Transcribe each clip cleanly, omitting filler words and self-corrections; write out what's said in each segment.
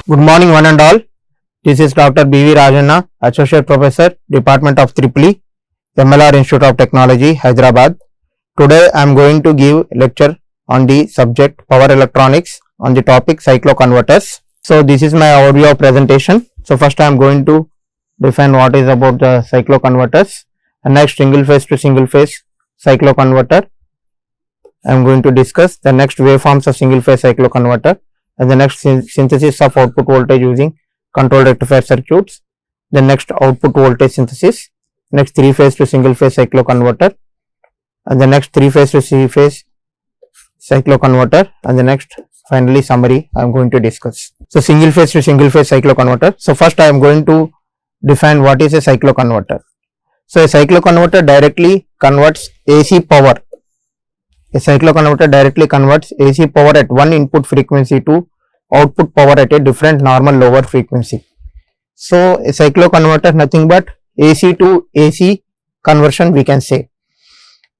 Good morning one and all. This is Dr.B.V. Rajanna, Associate Professor, Department of EEE, MLR Institute of Technology, Hyderabad. Today I am going to give lecture on the subject Power Electronics on the topic Cycloconverters. So this is my overview of presentation. So first I am going to define what is about the cycloconverters, and next single phase to single phase cycloconverter. I am going to discuss the next waveforms of single phase cycloconverter, and the next synthesis of output voltage using controlled rectifier circuits, the next output voltage synthesis, next 3 phase to single phase cycloconverter, and the next 3 phase to 3 phase cycloconverter, and the next finally summary I am going to discuss. So single phase to single phase cycloconverter. So first I am going to define what is a cycloconverter. So a cycloconverter directly converts AC power. A cycloconverter directly converts AC power at one input frequency to output power at a different normal lower frequency. So a cycloconverter nothing but AC to AC conversion we can say.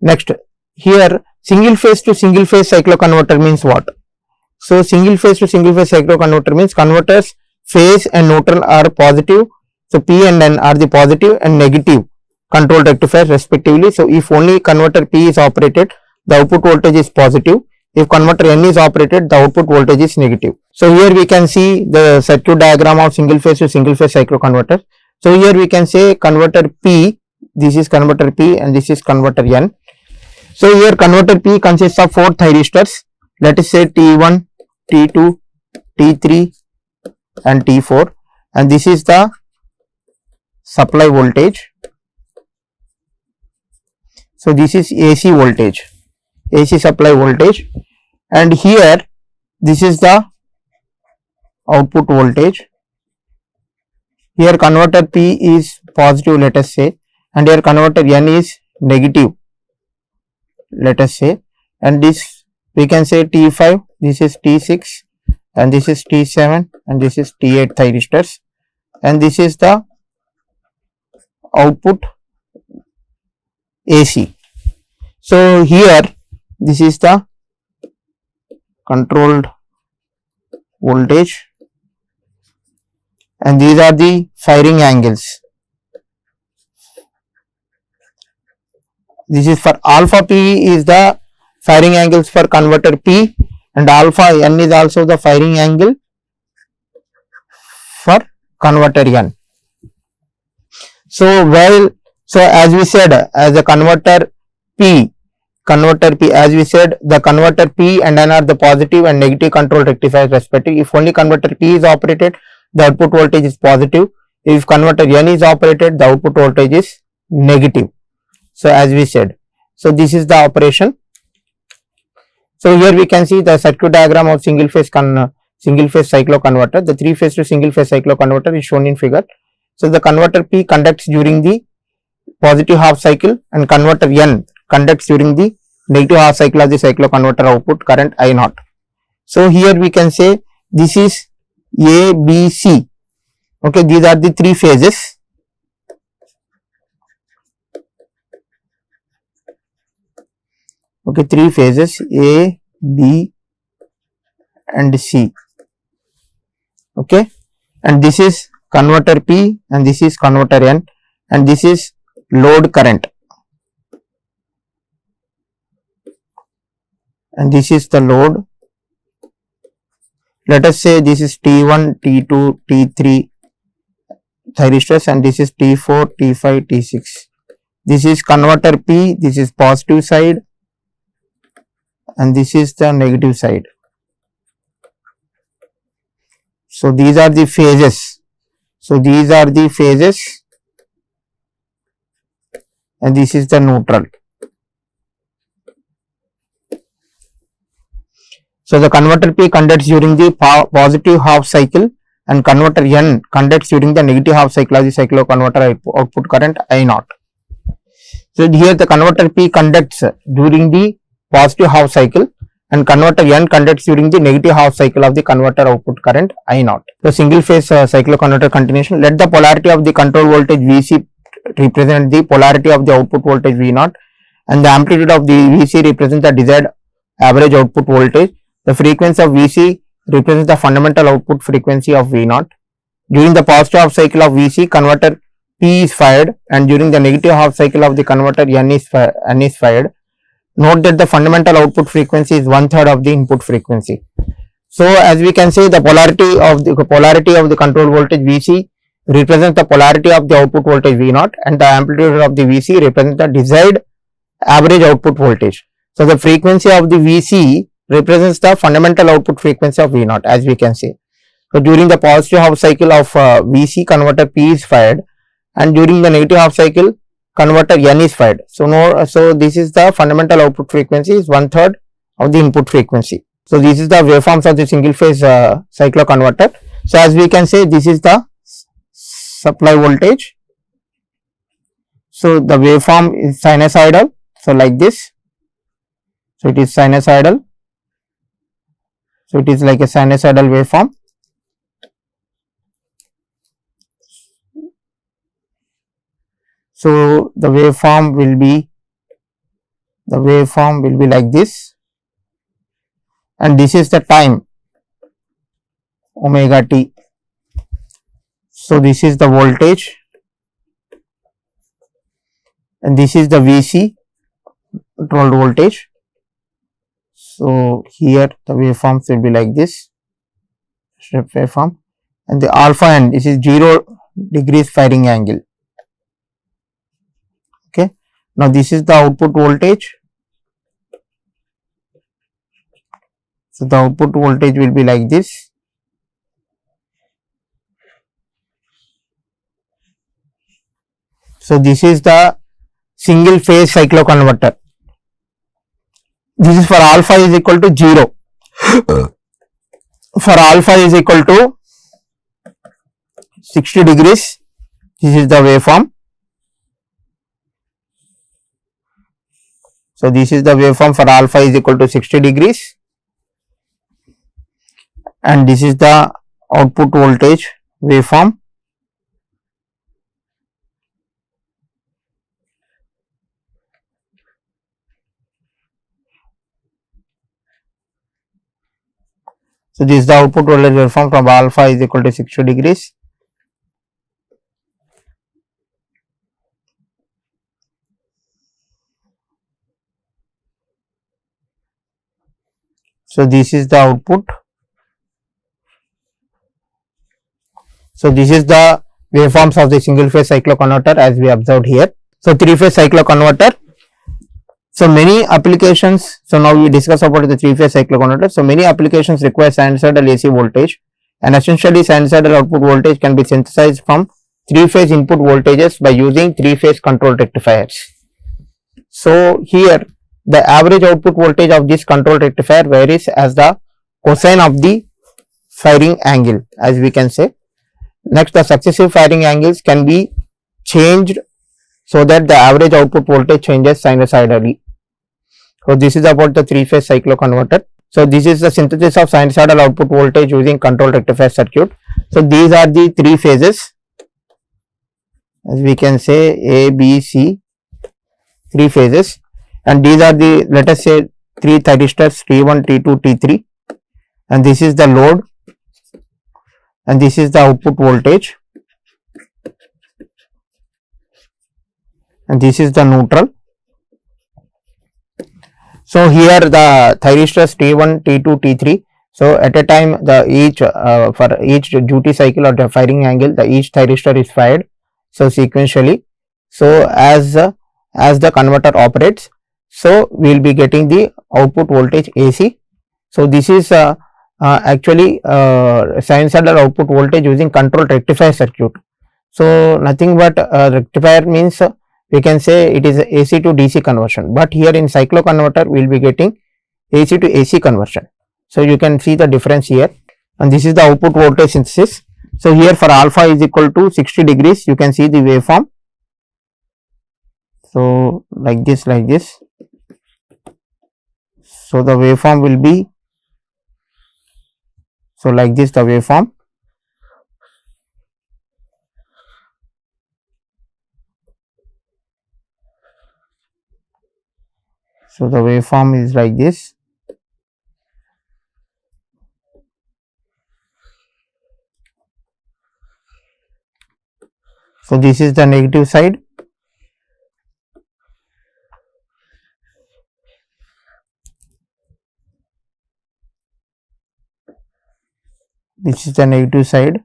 Next, here single phase to single phase cycloconverter means what? So single phase to single phase cycloconverter means converters phase and neutral are positive. So P and N are the positive and negative controlled rectifiers respectively. So if only converter P is operated, the output voltage is positive. If converter N is operated, the output voltage is negative. So here we can see the circuit diagram of single phase to single phase cycloconverter. So here we can say converter P, this is converter P and this is converter N. So here converter P consists of 4 thyristors, let us say T1, T2, T3 and T4, and this is the supply voltage. So this is AC voltage, AC supply voltage, and here this is the output voltage. Here converter P is positive, let us say, and here converter N is negative, let us say, and this we can say T5, this is T6 and this is T7 and this is T8 thyristors, and this is the output AC. So here this is the controlled voltage and these are the firing angles. This is for alpha P is the firing angles for converter P, and alpha N is also the firing angle for converter N. So as we said, as a converter P as we said, the converter P and N are the positive and negative control rectifiers respectively. If only converter P is operated, the output voltage is positive. If converter N is operated, the output voltage is negative. So as we said, so this is the operation. So here we can see the circuit diagram of single phase cycloconverter. The 3 phase to single phase cycloconverter is shown in figure. So the converter P conducts during the positive half cycle and converter N conducts during the negative half cycle of the cycloconverter output current I0. So here we can say this is A, B, C. Okay, these are the 3 phases. Okay, 3 phases A, B and C. Okay, and this is converter P and this is converter N, and this is load current, and this is the load. Let us say this is T1, T2, T3 thyristors and this is T4, T5, T6. This is converter P, this is positive side and this is the negative side. So these are the phases. So these are the phases and this is the neutral. So the converter P conducts during the positive half cycle and converter N conducts during the negative half cycle of the cycloconverter output current I0. So here the converter P conducts during the positive half cycle and converter N conducts during the negative half cycle of the converter output current I0. So single phase cycloconverter continuation. Let the polarity of the control voltage Vc represent the polarity of the output voltage V0 and the amplitude of the Vc represents the desired average output voltage. The frequency of Vc represents the fundamental output frequency of V0. During the positive half cycle of Vc, converter P is fired, and during the negative half cycle of the converter N is fired. Note that the fundamental output frequency is 1/3 of the input frequency. So as we can say, the polarity of the control voltage Vc represents the polarity of the output voltage V0, and the amplitude of the Vc represents the desired average output voltage. So the frequency of the Vc represents the fundamental output frequency of V0, as we can see. So during the positive half cycle of Vc, converter P is fired, and during the negative half cycle converter N is fired. So this is the fundamental output frequency is 1/3 of the input frequency. So this is the waveforms of the single phase cycloconverter. So as we can say, this is the supply voltage. So the waveform is sinusoidal. So like this. So it is sinusoidal. So it is like a sinusoidal waveform. So the waveform will be like this, and this is the time omega t. So this is the voltage, and this is the Vc controlled voltage. So here the waveforms will be like this, step waveform, and the alpha n, this is 0 degrees firing angle. Okay. Now this is the output voltage. So the output voltage will be like this. So this is the single phase cycloconverter. This is for alpha is equal to 0. For alpha is equal to 60 degrees. This is the waveform. So this is the waveform for alpha is equal to 60 degrees, and this is the output voltage waveform. So this is the output voltage waveform from alpha is equal to 60 degrees. So this is the output. So this is the waveforms of the single phase cycloconverter as we observed here. So three phase cycloconverter. So many applications, so now we discuss about the three phase cycloconverter. So many applications require sinusoidal AC voltage, and essentially sinusoidal output voltage can be synthesized from three phase input voltages by using three phase control rectifiers. So here the average output voltage of this control rectifier varies as the cosine of the firing angle, as we can say. Next, the successive firing angles can be changed so that the average output voltage changes sinusoidally. So this is about the three phase cycloconverter. So this is the synthesis of sinusoidal output voltage using control rectifier circuit. So these are the three phases, as we can say A, B, C, three phases, and these are the, let us say, three thyristors T1, T2, T3, and this is the load, and this is the output voltage, and this is the neutral. So here the thyristors T1, T2, T3. So at a time the each for each duty cycle or the firing angle, the each thyristor is fired. So sequentially, so as the converter operates, so we will be getting the output voltage AC. So this is actually sinusoidal output voltage using control rectifier circuit. So nothing but rectifier means we can say it is AC to DC conversion, but here in cycloconverter we will be getting AC to AC conversion. So you can see the difference here, and this is the output voltage synthesis. So here for alpha is equal to 60 degrees, you can see the waveform. So like this, so the waveform will be, so like this the waveform. So the waveform is like this. So this is the negative side. This is the negative side.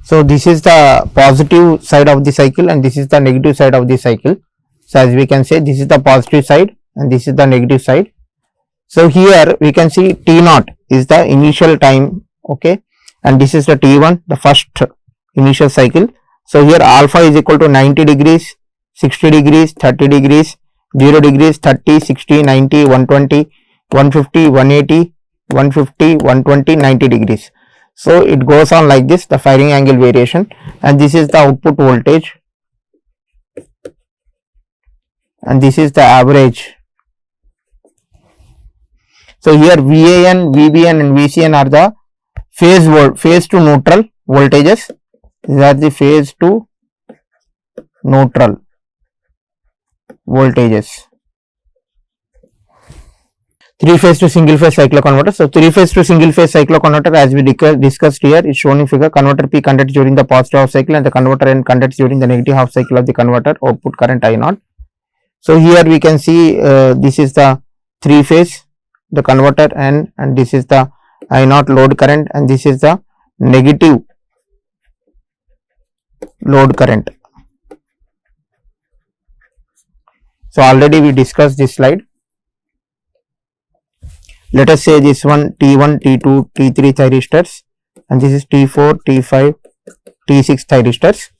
So this is the positive side of the cycle and this is the negative side of the cycle. So as we can say, this is the positive side and this is the negative side. So here we can see T0 is the initial time, okay, and this is the T1, the first initial cycle. So here alpha is equal to 90 degrees, 60 degrees, 30 degrees, 0 degrees, 30, 60, 90, 120, 150, 180, 150, 120, 90 degrees. So it goes on like this, the firing angle variation, and this is the output voltage and this is the average. So here VAN, VBN and VCN are the phase to neutral voltages. These are the phase to neutral voltages. 3-phase to single phase cycloconverter. So 3-phase to single phase cycloconverter, as we discussed here, is shown in figure. Converter P conducts during the positive half cycle and the converter N conducts during the negative half cycle of the converter. Output current I0. So here we can see this is the 3-phase, the converter N, and this is the I0 load current and this is the negative load current. So already we discussed this slide. Let us say this one T1, T2, T3 thyristors and this is T4, T5, T6 thyristors.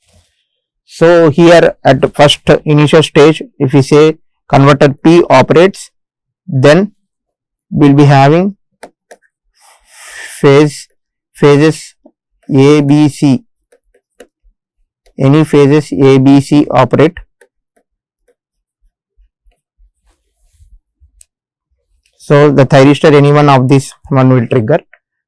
So here at the first initial stage, if we say converter P operates, then we will be having phases A, B, C. Any phases A, B, C operate. So the thyristor, any one of this one will trigger,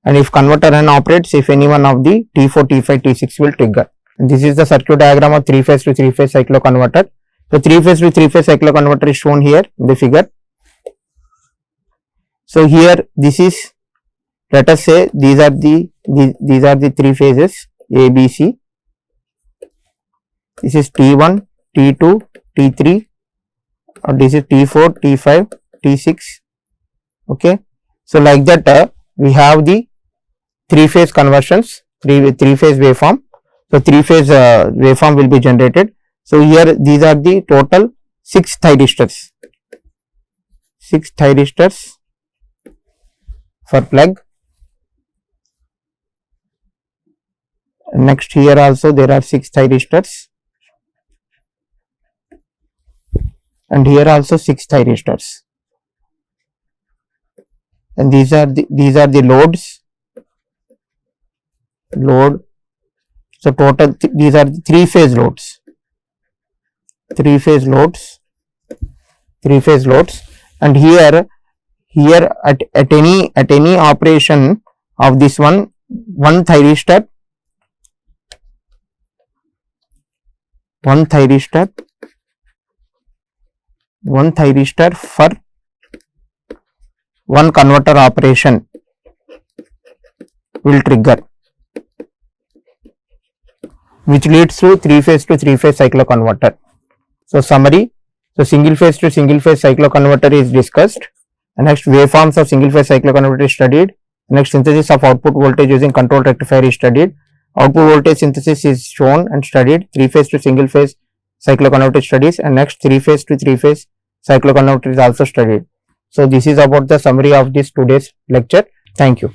and if converter N operates, if any one of the T4, T5, T6 will trigger. And this is the circuit diagram of 3-phase to 3-phase cycloconverter. The 3-phase to 3-phase cycloconverter is shown here in the figure. So here this is, let us say these are the 3 phases A, B, C. This is T1, T2, T3, or this is T4, T5, T6. Okay, so like that we have the 3-phase conversions, 3-phase waveform. So 3-phase waveform will be generated. So here these are the total 6 thyristors. 6 thyristors for plug. Next here also there are 6 thyristors, and here also 6 thyristors. And these are the loads. So total these are the 3-phase loads. 3-phase loads. And here at any operation of this one thyristor for one converter operation will trigger, which leads to 3-phase to 3-phase cycloconverter. So summary, so single phase to single phase cycloconverter is discussed. Next, waveforms of single phase cycloconverter is studied. Next, synthesis of output voltage using control rectifier is studied. Output voltage synthesis is shown and studied. 3-phase to single phase cycloconverter studies, and next 3-phase to 3-phase cycloconverter is also studied. So this is about the summary of this today's lecture. Thank you.